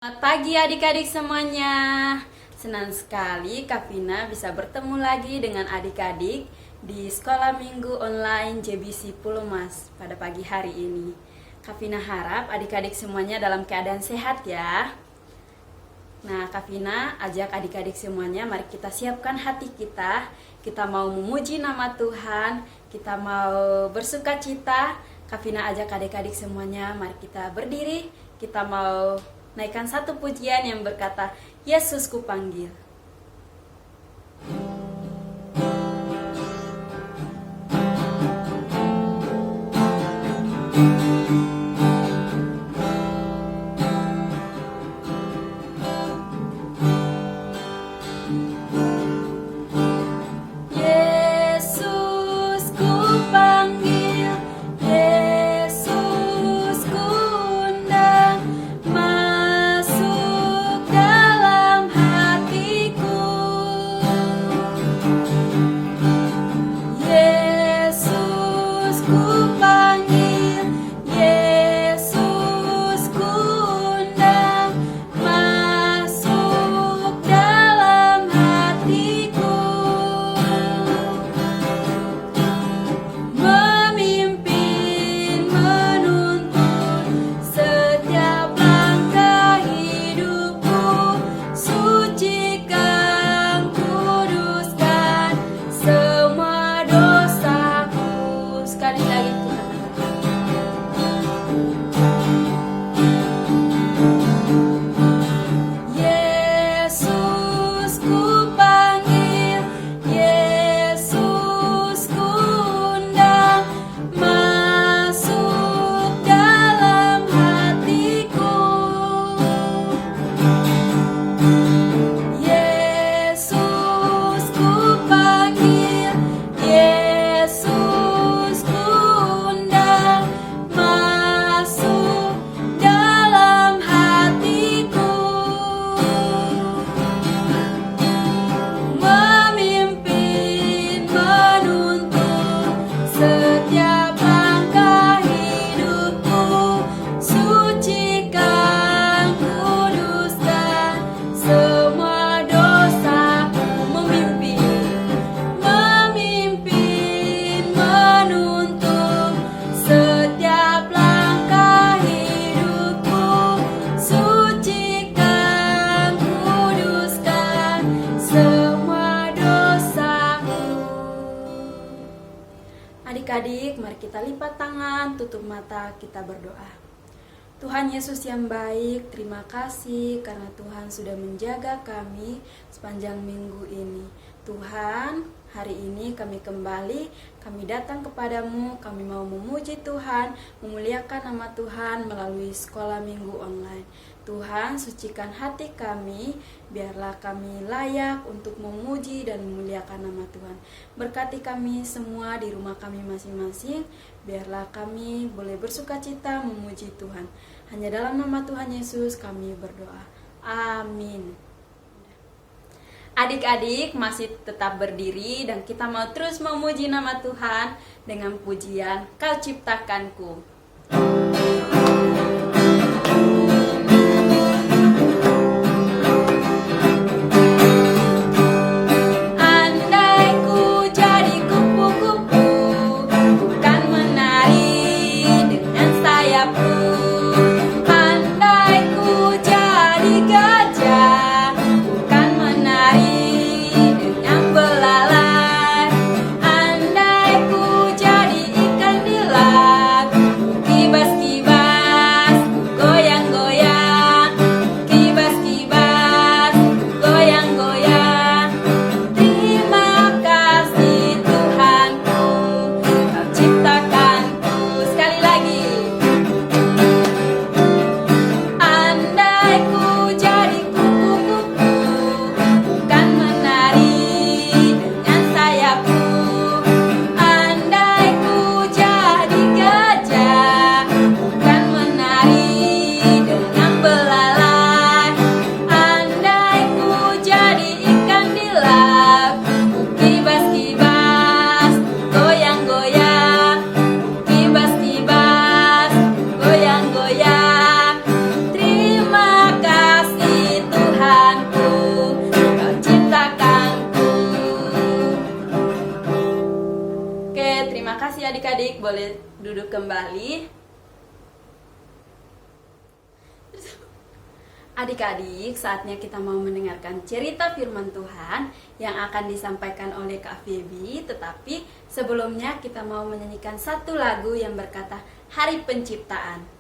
Selamat pagi adik-adik semuanya. Senang sekali Kak Vina bisa bertemu lagi dengan adik-adik di sekolah minggu online JBC Pulemas pada pagi hari ini. Kak Vina harap adik-adik semuanya dalam keadaan sehat ya. Nah, Kak Vina ajak adik-adik semuanya, mari kita siapkan hati kita. Kita mau memuji nama Tuhan, kita mau bersuka cita. Kak Vina ajak adik-adik semuanya, mari kita berdiri. Kita mau naikkan satu pujian yang berkata, Yesus kupanggil. Yesus kupanggil, Yesus kuundang, masuk dalam hatiku. Yesus kupanggil, Yesus kuundang, masuk dalam hatiku. Memimpin, menuntun setiap langkah hidupku, sucikan, kuduskan semua dosaku. Sekali lagi kita Yesus kupanggil, Yesus kuundang, masuk dalam hatiku. Yesus kupanggil, Yesus kuundang, masuk dalam hatiku. Memimpin, menuntun setiap langkah hidupku, sucikan, kuduskan semua dosaku. Memimpin, menuntun setiap langkah hidupku, sucikan, kuduskan semua dosaku. Adik-adik, mari kita lipat tangan, tutup mata, kita berdoa. Tuhan Yesus yang baik, terima kasih karena Tuhan sudah menjaga kami sepanjang minggu ini. Tuhan, hari ini kami datang kepadamu, kami mau memuji Tuhan, memuliakan nama Tuhan melalui sekolah minggu online. Tuhan, sucikan hati kami, biarlah kami layak untuk memuji dan memuliakan nama Tuhan. Berkati kami semua di rumah kami masing-masing, biarlah kami boleh bersuka cita memuji Tuhan. Hanya dalam nama Tuhan Yesus kami berdoa. Amin. Adik-adik masih tetap berdiri dan kita mau terus memuji nama Tuhan dengan pujian Kau Ciptakanku. Andai ku jadi kupu-kupu, bukan menari dengan sayapku. Andai ku jadi gajah, bukan menari dengan belalai. Andai ku jadi ikan di laut, kibas Adik-adik boleh duduk kembali. Adik-adik, saatnya kita mau mendengarkan cerita firman Tuhan yang akan disampaikan oleh Kak Feby. Tetapi sebelumnya kita mau menyanyikan satu lagu yang berkata Hari Penciptaan.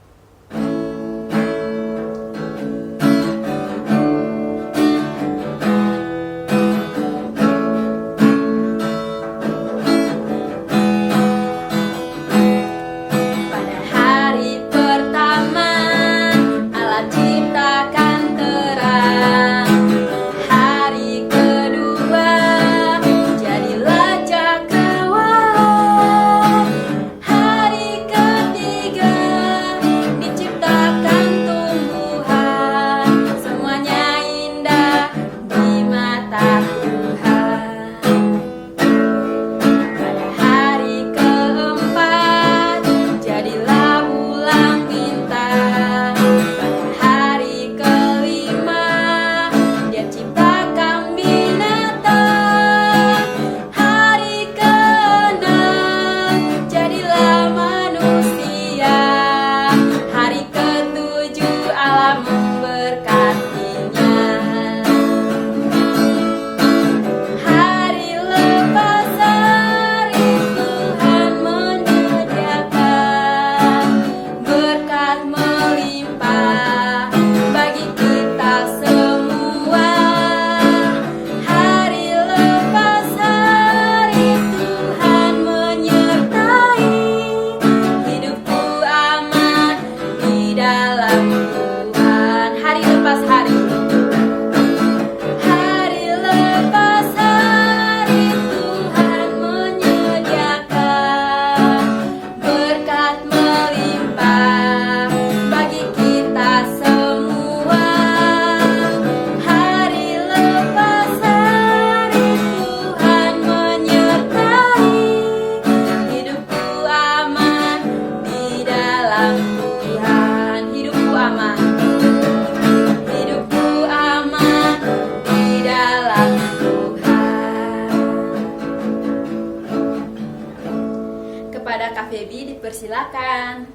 Kepada Kak Feby dipersilakan.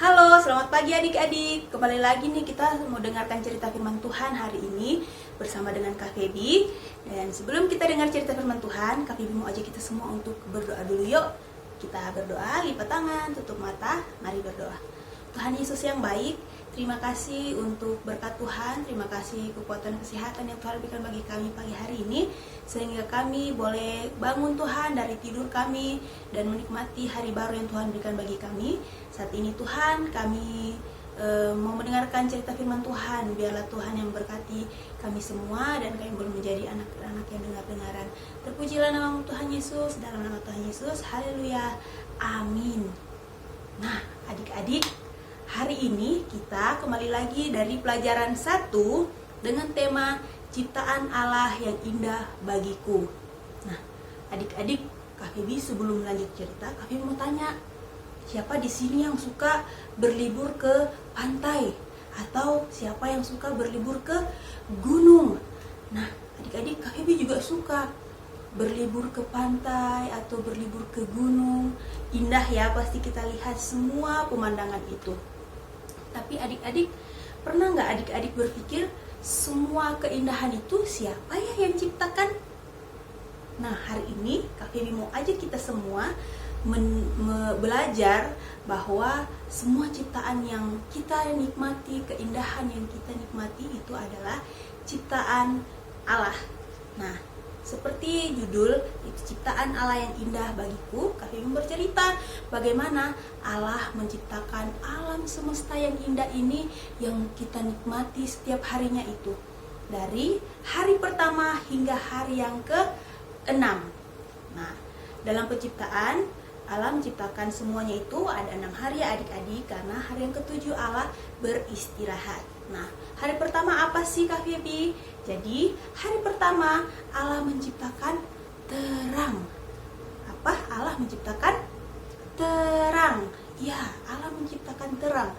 Halo, selamat pagi adik-adik. Kembali lagi nih kita mau dengarkan cerita firman Tuhan hari ini bersama dengan Kak Feby. Dan sebelum kita dengar cerita firman Tuhan, Kak Feby mau ajak kita semua untuk berdoa dulu yuk. Kita berdoa, lipat tangan, tutup mata, mari berdoa. Tuhan Yesus yang baik, terima kasih untuk berkat Tuhan, terima kasih kekuatan kesehatan yang Tuhan berikan bagi kami pagi hari ini, sehingga kami boleh bangun Tuhan dari tidur kami dan menikmati hari baru yang Tuhan berikan bagi kami. Saat ini Tuhan, kami mau mendengarkan cerita firman Tuhan. Biarlah Tuhan yang berkati kami semua dan kami boleh menjadi anak-anak yang dengar-dengaran. Terpujilah nama Tuhan Yesus, dalam nama Tuhan Yesus, haleluya, amin. Nah adik-adik, hari ini kita kembali lagi dari pelajaran 1 dengan tema Ciptaan Allah yang indah bagiku. Nah adik-adik, Kak Feby sebelum lanjut cerita, Kak Feby mau tanya, siapa di sini yang suka berlibur ke pantai? Atau siapa yang suka berlibur ke gunung? Nah adik-adik, Kak Feby juga suka berlibur ke pantai atau berlibur ke gunung. Indah ya, pasti kita lihat semua pemandangan itu. Tapi adik-adik, pernah nggak adik-adik berpikir semua keindahan itu siapa ya yang ciptakan? Nah hari ini Kak Feby mau ajak kita semua belajar bahwa semua ciptaan yang kita nikmati, keindahan yang kita nikmati itu adalah ciptaan Allah. Nah seperti judul, itu ciptaan Allah yang indah bagiku. Kak Feby bercerita bagaimana Allah menciptakan alam semesta yang indah ini yang kita nikmati setiap harinya itu. Dari hari pertama hingga hari yang ke-6. Nah, dalam penciptaan, Allah menciptakan semuanya itu ada 6 hari ya adik-adik, karena hari yang ke-7 Allah beristirahat. Nah, hari pertama apa sih Kak Feby? Jadi, hari pertama Allah menciptakan terang. Apa? Allah menciptakan terang. Ya, Allah menciptakan terang.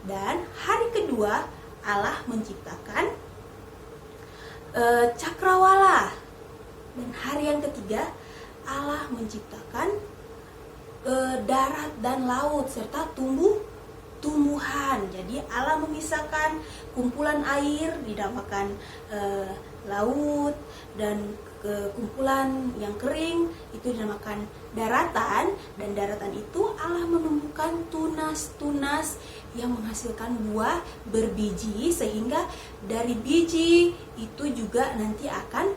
Dan hari kedua Allah menciptakan cakrawala. Dan hari yang ketiga Allah menciptakan darat dan laut serta tumbuhan. Jadi Allah memisahkan kumpulan air dinamakan laut, dan kumpulan yang kering itu dinamakan daratan, dan daratan itu Allah menumbuhkan tunas-tunas yang menghasilkan buah berbiji, sehingga dari biji itu juga nanti akan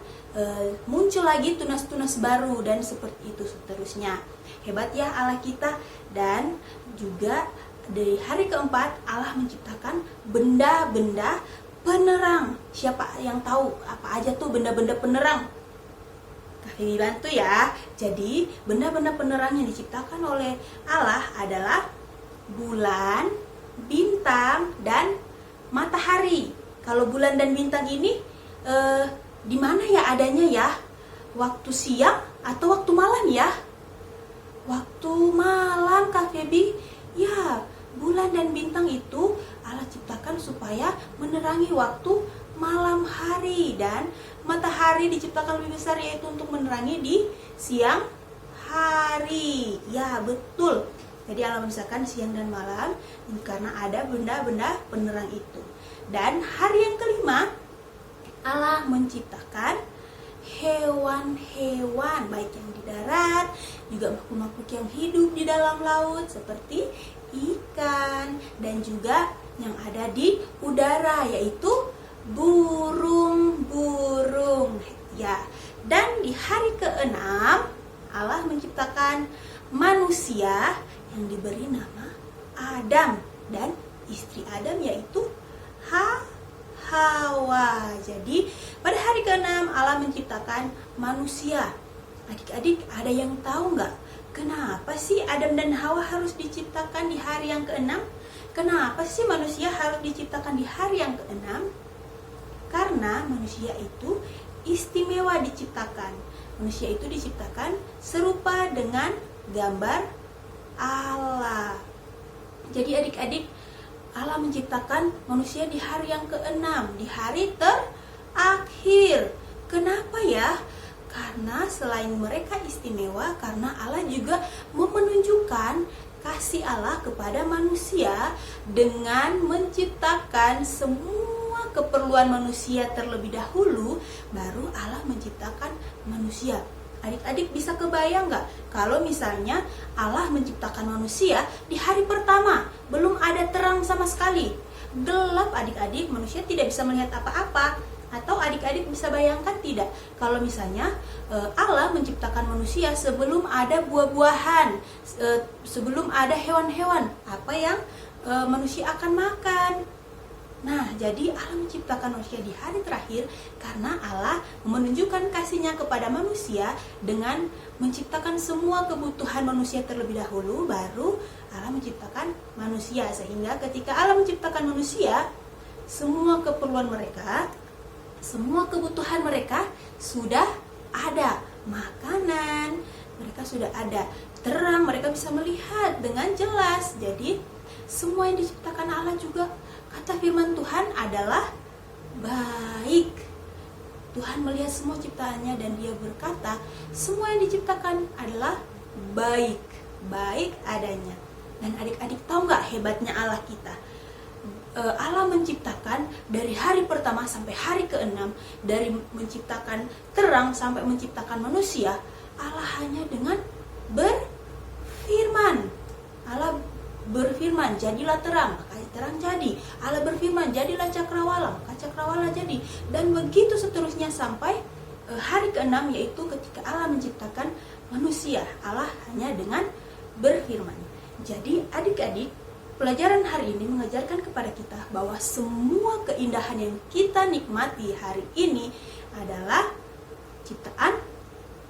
muncul lagi tunas-tunas baru, dan seperti itu seterusnya. Hebat ya Allah kita. Dan juga di hari keempat Allah menciptakan benda-benda penerang. Siapa yang tahu apa aja tuh benda-benda penerang? Kak Febi bantu ya. Jadi benda-benda penerang yang diciptakan oleh Allah adalah bulan, bintang, dan matahari. Kalau bulan dan bintang ini di mana ya adanya ya? Waktu siang atau waktu malam ya? Waktu malam, Kak Febi. Ya, bulan dan bintang itu Allah ciptakan supaya menerangi waktu malam hari, dan matahari diciptakan lebih besar yaitu untuk menerangi di siang hari. Ya, betul. Jadi Allah memisahkan siang dan malam karena ada benda-benda penerang itu. Dan hari yang kelima Allah menciptakan hewan-hewan, baik yang di darat, juga makhluk-makhluk yang hidup di dalam laut seperti ikan, dan juga yang ada di udara yaitu burung-burung. Ya, dan di hari ke-6 Allah menciptakan manusia yang diberi nama Adam dan istri Adam yaitu Hawa. Jadi pada hari ke-6 Allah menciptakan manusia. Adik-adik, ada yang tahu nggak kenapa sih Adam dan Hawa harus diciptakan di hari yang ke-6? Kenapa sih manusia harus diciptakan di hari yang ke-6? Karena manusia itu istimewa diciptakan. Manusia itu diciptakan serupa dengan gambar Allah. Jadi adik-adik, Allah menciptakan manusia di hari yang ke-6, di hari terakhir. Kenapa ya? Karena selain mereka istimewa, karena Allah juga menunjukkan kasih Allah kepada manusia dengan menciptakan semua keperluan manusia terlebih dahulu, baru Allah menciptakan manusia. Adik-adik bisa kebayang nggak kalau misalnya Allah menciptakan manusia di hari pertama belum ada terang sama sekali, gelap adik-adik, manusia tidak bisa melihat apa-apa. Atau adik-adik bisa bayangkan tidak kalau misalnya Allah menciptakan manusia sebelum ada buah-buahan, sebelum ada hewan-hewan, apa yang manusia akan makan. Nah, jadi Allah menciptakan manusia di hari terakhir karena Allah menunjukkan kasih-Nya kepada manusia dengan menciptakan semua kebutuhan manusia terlebih dahulu, baru Allah menciptakan manusia. Sehingga ketika Allah menciptakan manusia, semua keperluan mereka, semua kebutuhan mereka sudah ada. Makanan mereka sudah ada, terang, mereka bisa melihat dengan jelas. Jadi semua yang diciptakan Allah juga, kata firman Tuhan, adalah baik. Tuhan melihat semua ciptaannya dan Dia berkata, semua yang diciptakan adalah baik, baik adanya. Dan adik-adik tahu nggak hebatnya Allah kita? Allah menciptakan dari hari pertama sampai hari ke-6, dari menciptakan terang sampai menciptakan manusia, Allah hanya dengan berfirman. Allah berfirman, jadilah terang, maka terang jadi. Allah berfirman, jadilah cakrawala, maka cakrawala jadi. Dan begitu seterusnya sampai hari ke-6, yaitu ketika Allah menciptakan manusia. Allah hanya dengan berfirman. Jadi adik-adik, pelajaran hari ini mengajarkan kepada kita bahwa semua keindahan yang kita nikmati hari ini adalah ciptaan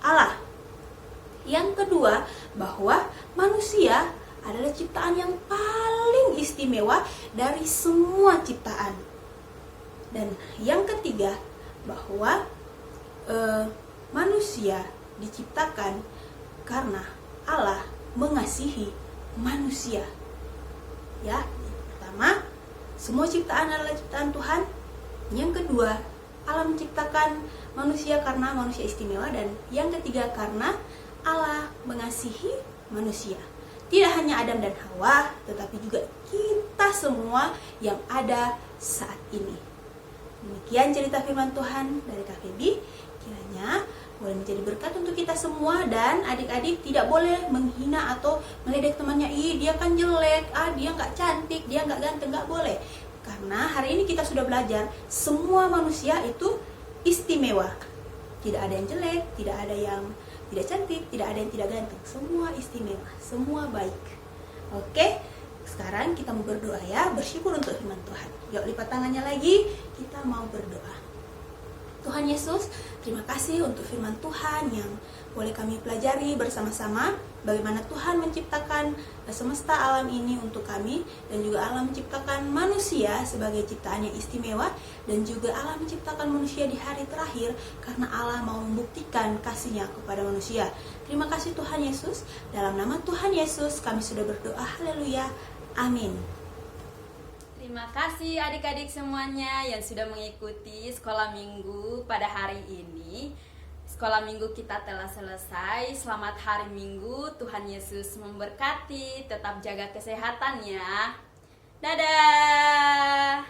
Allah. Yang kedua, bahwa manusia adalah ciptaan yang paling istimewa dari semua ciptaan. Dan yang ketiga, bahwa manusia diciptakan karena Allah mengasihi manusia. Ya, pertama, semua ciptaan adalah ciptaan Tuhan. Yang kedua, Allah menciptakan manusia karena manusia istimewa. Dan yang ketiga, karena Allah mengasihi manusia. Tidak hanya Adam dan Hawa, tetapi juga kita semua yang ada saat ini. Demikian cerita firman Tuhan dari Kak Feby. Kiranya boleh menjadi berkat untuk kita semua, dan adik-adik tidak boleh menghina atau meledek temannya. Ih, dia kan jelek, dia nggak cantik, dia nggak ganteng, nggak boleh. Karena hari ini kita sudah belajar, semua manusia itu istimewa. Tidak ada yang jelek, tidak ada yang tidak cantik, tidak ada yang tidak ganteng. Semua istimewa, semua baik. Oke, sekarang kita mau berdoa ya, bersyukur untuk firman Tuhan. Yuk lipat tangannya lagi, kita mau berdoa. Tuhan Yesus, terima kasih untuk firman Tuhan yang boleh kami pelajari bersama-sama. Bagaimana Tuhan menciptakan semesta alam ini untuk kami, dan juga Allah menciptakan manusia sebagai ciptaan yang istimewa, dan juga Allah menciptakan manusia di hari terakhir karena Allah mau membuktikan kasih-Nya kepada manusia. Terima kasih Tuhan Yesus. Dalam nama Tuhan Yesus kami sudah berdoa. Haleluya. Amin. Terima kasih adik-adik semuanya yang sudah mengikuti sekolah minggu pada hari ini. Sekolah minggu kita telah selesai. Selamat hari Minggu. Tuhan Yesus memberkati. Tetap jaga kesehatan ya. Dadah.